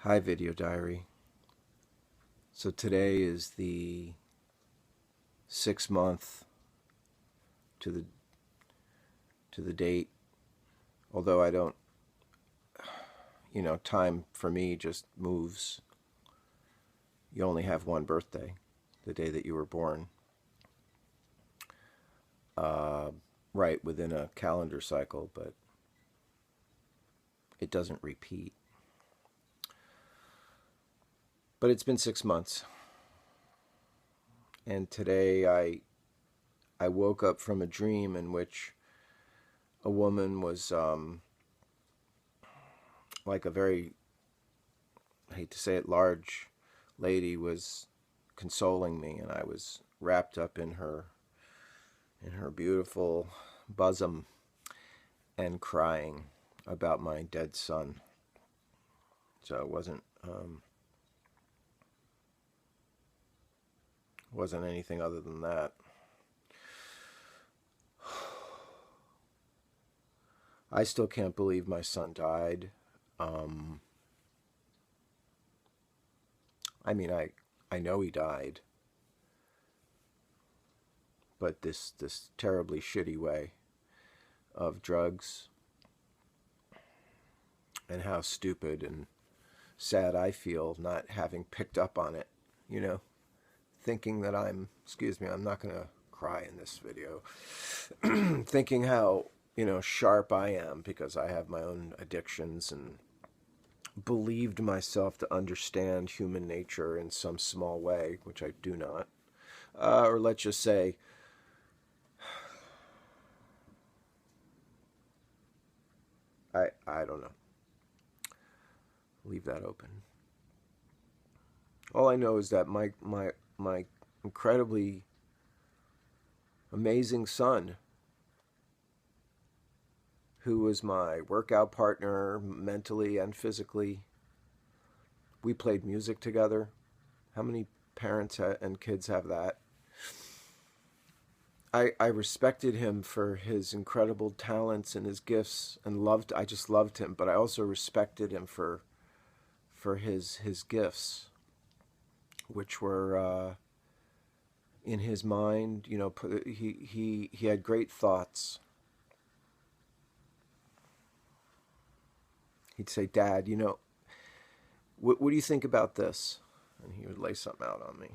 Hi, Video Diary. So today is the 6 month to the date. Although I don't, time for me just moves. You only have one birthday, the day that you were born, uh, right within a calendar cycle, but it doesn't repeat. But it's been 6 months, and today I woke up from a dream in which a woman was like a very, I hate to say it, large lady was consoling me, and I was wrapped up in her beautiful bosom and crying about my dead son. So it wasn't anything other than that. I still can't believe my son died. Um, I know he died, but this terribly shitty way of drugs, and how stupid and sad I feel not having picked up on it. You know, thinking that excuse me, I'm not going to cry in this video, thinking how, sharp I am because I have my own addictions and believed myself to understand human nature in some small way, which I do not. Or let's just say, I don't know. Leave that open. All I know is that my incredibly amazing son, who was my workout partner mentally and physically, we played music together. How many parents and kids have that? I respected him for his incredible talents and his gifts, and I just loved him, but I also respected him for his gifts, which were in his mind. He had great thoughts. He'd say, "Dad, what do you think about this?" And he would lay something out on me.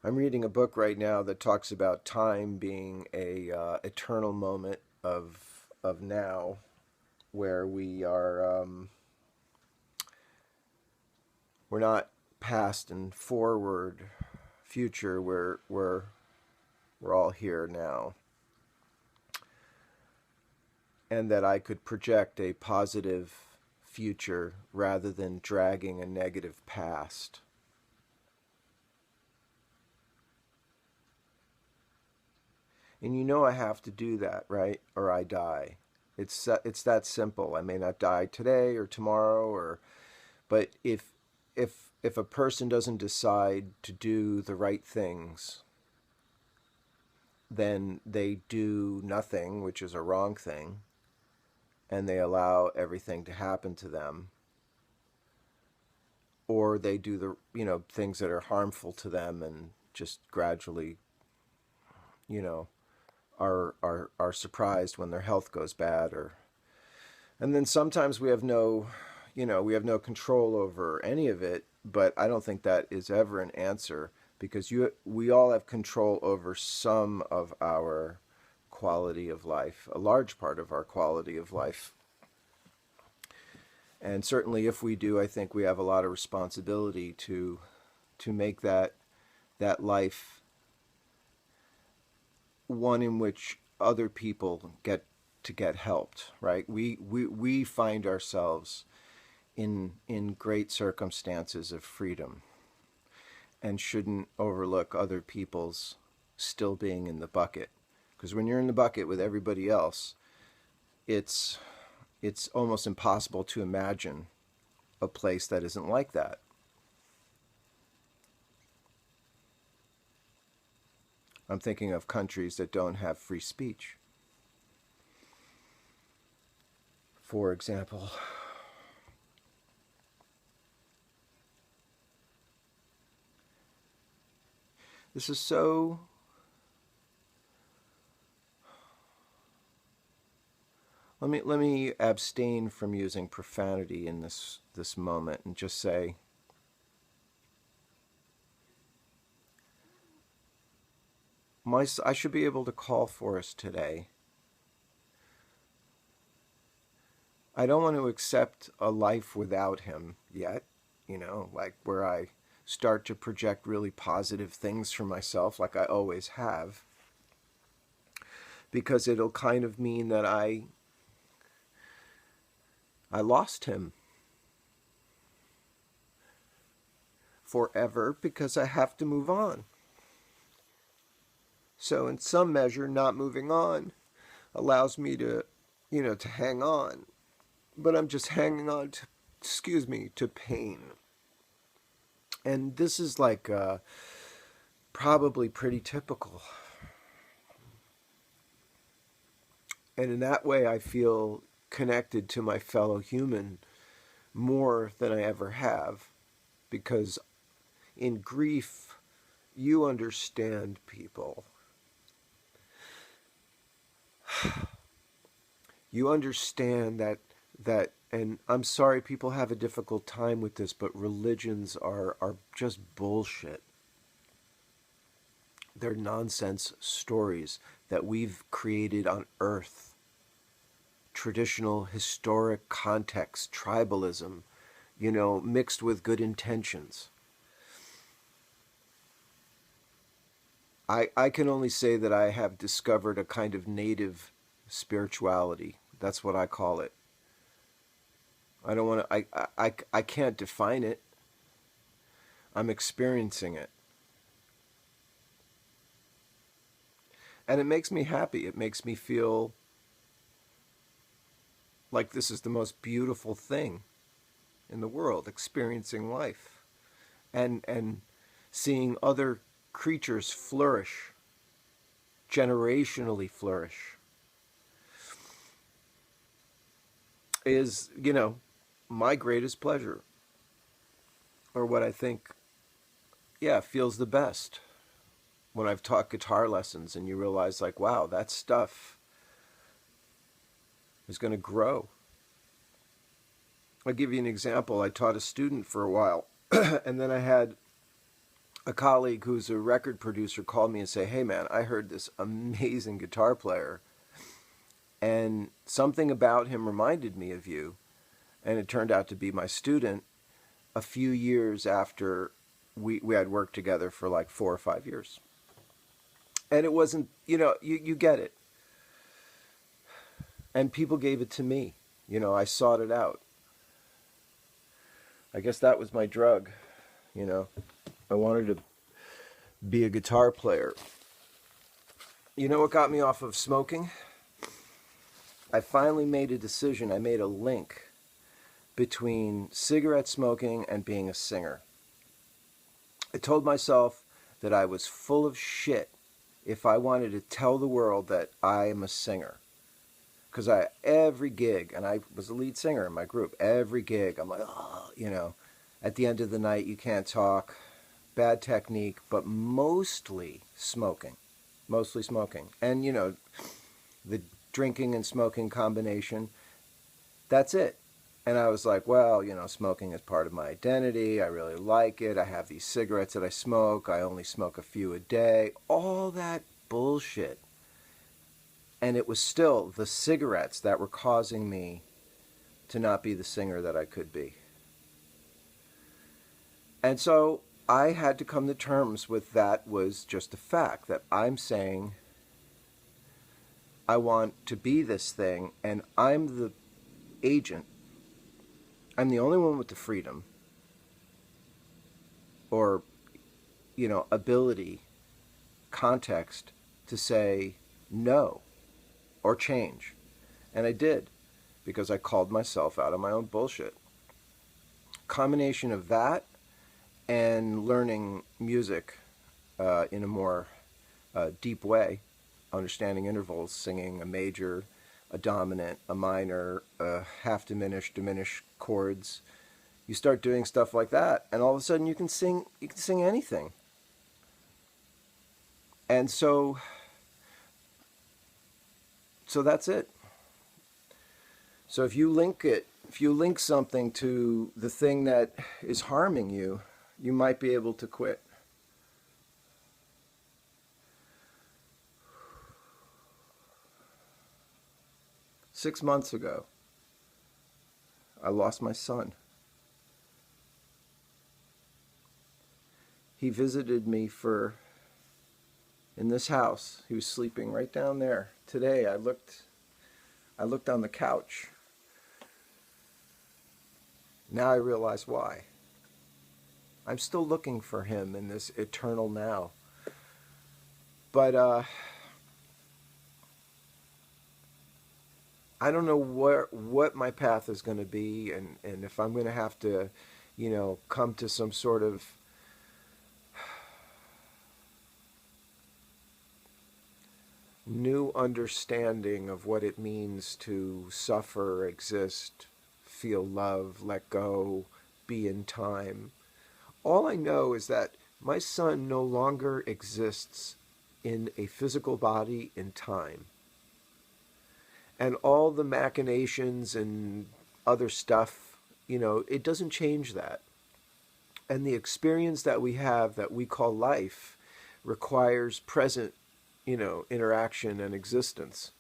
I'm reading a book right now that talks about time being a eternal moment of now, where we're not past and forward future. We're all here now, and that I could project a positive future rather than dragging a negative past. And I have to do that, right? Or I die. It's that simple. I may not die today or tomorrow, but if a person doesn't decide to do the right things, then they do nothing, which is a wrong thing, and they allow everything to happen to them, or they do the things that are harmful to them and just gradually, you know, are surprised when their health goes bad. Or and then sometimes we have no control over any of it, but I don't think that is ever an answer, because we all have control over some of our quality of life, a large part of our quality of life. And certainly if we do, I think we have a lot of responsibility to make that life one in which other people get helped, right? We find ourselves in great circumstances of freedom, and shouldn't overlook other people's still being in the bucket, because when you're in the bucket with everybody else, it's it's almost impossible to imagine a place that isn't like that. I'm thinking of countries that don't have free speech. for example. This is so... Let me abstain from using profanity in this moment and just say, I should be able to call Forrest today. I don't want to accept a life without him yet, like where I start to project really positive things for myself like I always have, because it'll kind of mean that I lost him forever because I have to move on. So in some measure, not moving on allows me to, to hang on. But I'm just hanging on to pain. And this is like probably pretty typical. And in that way, I feel connected to my fellow human more than I ever have. Because in grief, you understand people. You understand that, and I'm sorry people have a difficult time with this, but religions are just bullshit. They're nonsense stories that we've created on earth. Traditional, historic context, tribalism, mixed with good intentions. I can only say that I have discovered a kind of native spirituality. That's what I call it. I don't want to, I can't define it. I'm experiencing it. And it makes me happy. It makes me feel like this is the most beautiful thing in the world, experiencing life. And seeing other creatures flourish, generationally flourish, is, my greatest pleasure. Or what I think, feels the best. When I've taught guitar lessons and you realize, like, wow, that stuff is going to grow. I'll give you an example. I taught a student for a while, and then I had a colleague who's a record producer call me and say, hey man, I heard this amazing guitar player, and something about him reminded me of you. And it turned out to be my student a few years after we had worked together for like 4 or 5 years. And it wasn't, you get it. And people gave it to me. I sought it out. I guess that was my drug, I wanted to be a guitar player. You know what got me off of smoking? I finally made a decision. I made a link between cigarette smoking and being a singer. I told myself that I was full of shit if I wanted to tell the world that I am a singer. Because every gig, and I was the lead singer in my group, every gig, I'm like, at the end of the night, you can't talk, bad technique, but mostly smoking. And, the drinking and smoking combination, that's it. And I was like, well, smoking is part of my identity. I really like it. I have these cigarettes that I smoke. I only smoke a few a day. All that bullshit. And it was still the cigarettes that were causing me to not be the singer that I could be. And so I had to come to terms with that was just a fact, that I'm saying I want to be this thing, and I'm the agent. I'm the only one with the freedom or, ability, context to say no or change. And I did, because I called myself out of my own bullshit. Combination of that and learning music in a more deep way, understanding intervals, singing a major, a dominant, a minor, a half diminished, diminished chords. You start doing stuff like that, and all of a sudden you can sing. You can sing anything. And so that's it. So if you link something to the thing that is harming you, you might be able to quit. Six months ago, I lost my son. He visited me in this house. He was sleeping right down there. Today I looked on the couch. Now I realize why. I'm still looking for him in this eternal now. But I don't know what my path is going to be, and if I'm going to have to, come to some sort of new understanding of what it means to suffer, exist, feel love, let go, be in time. All I know is that my son no longer exists in a physical body in time. And all the machinations and other stuff, it doesn't change that. And the experience that we have that we call life requires present, interaction and existence.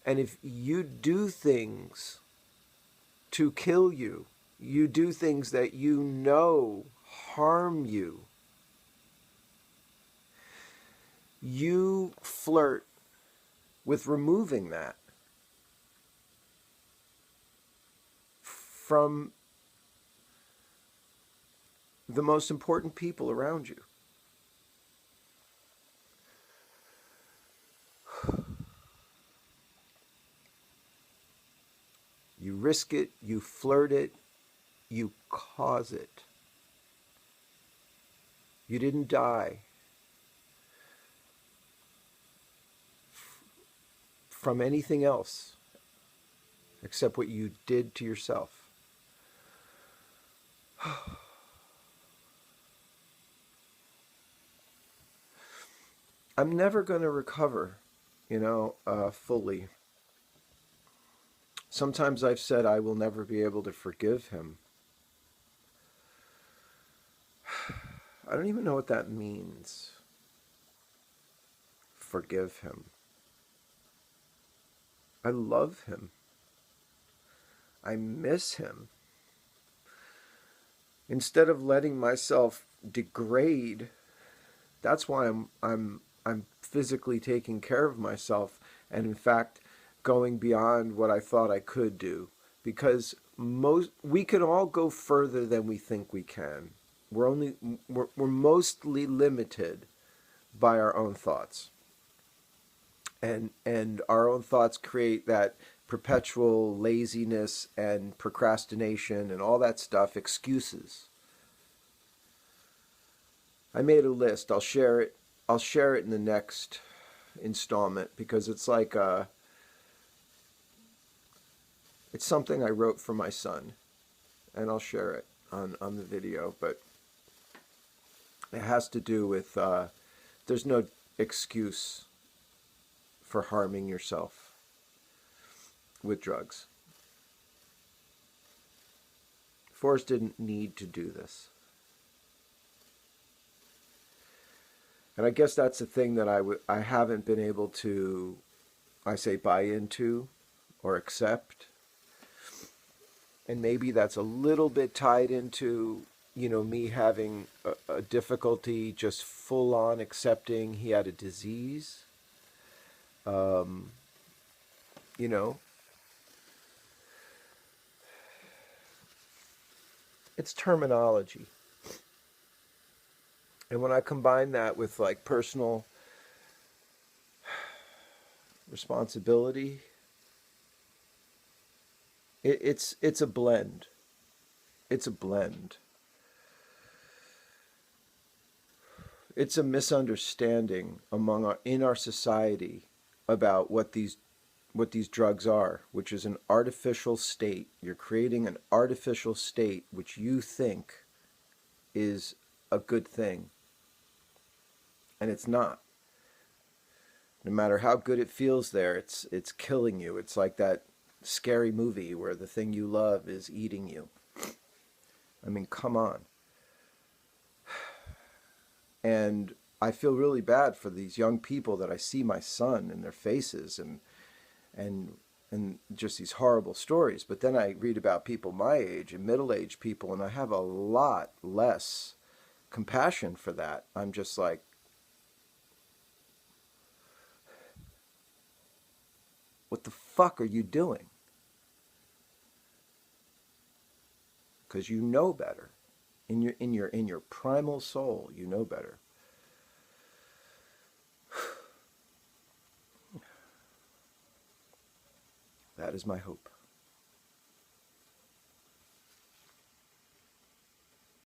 And if you do things to kill you, you do things that harm you, you flirt with removing that from the most important people around you. You risk it, you flirt it, you cause it. You didn't die from anything else except what you did to yourself. I'm never going to recover, fully. Sometimes I've said I will never be able to forgive him. I don't even know what that means. Forgive him. I love him. I miss him. Instead of letting myself degrade, that's why I'm physically taking care of myself, and in fact going beyond what I thought I could do, because we can all go further than we think we can. We're mostly limited by our own thoughts, and our own thoughts create that perpetual laziness and procrastination and all that stuff, excuses. I made a list. I'll share it in the next installment, because it's like it's something I wrote for my son, and I'll share it on the video. But it has to do with there's no excuse for harming yourself with drugs. Forrest didn't need to do this. And I guess that's the thing that I haven't been able to, buy into or accept. And maybe that's a little bit tied into, me having a difficulty just full on accepting he had a disease. It's terminology. And when I combine that with like personal responsibility, it's a blend. It's a blend. It's a misunderstanding in our society about what these what these drugs are, which is an artificial state. You're creating an artificial state which you think is a good thing, and it's not. No matter how good it feels there, it's killing you. It's like that scary movie where the thing you love is eating you. I mean, come on. And I feel really bad for these young people that I see my son in their faces, and and just these horrible stories. But then I read about people my age and middle-aged people, and I have a lot less compassion for that. I'm just like, what the fuck are you doing? Because you know better. In your primal soul, you know better. That is my hope.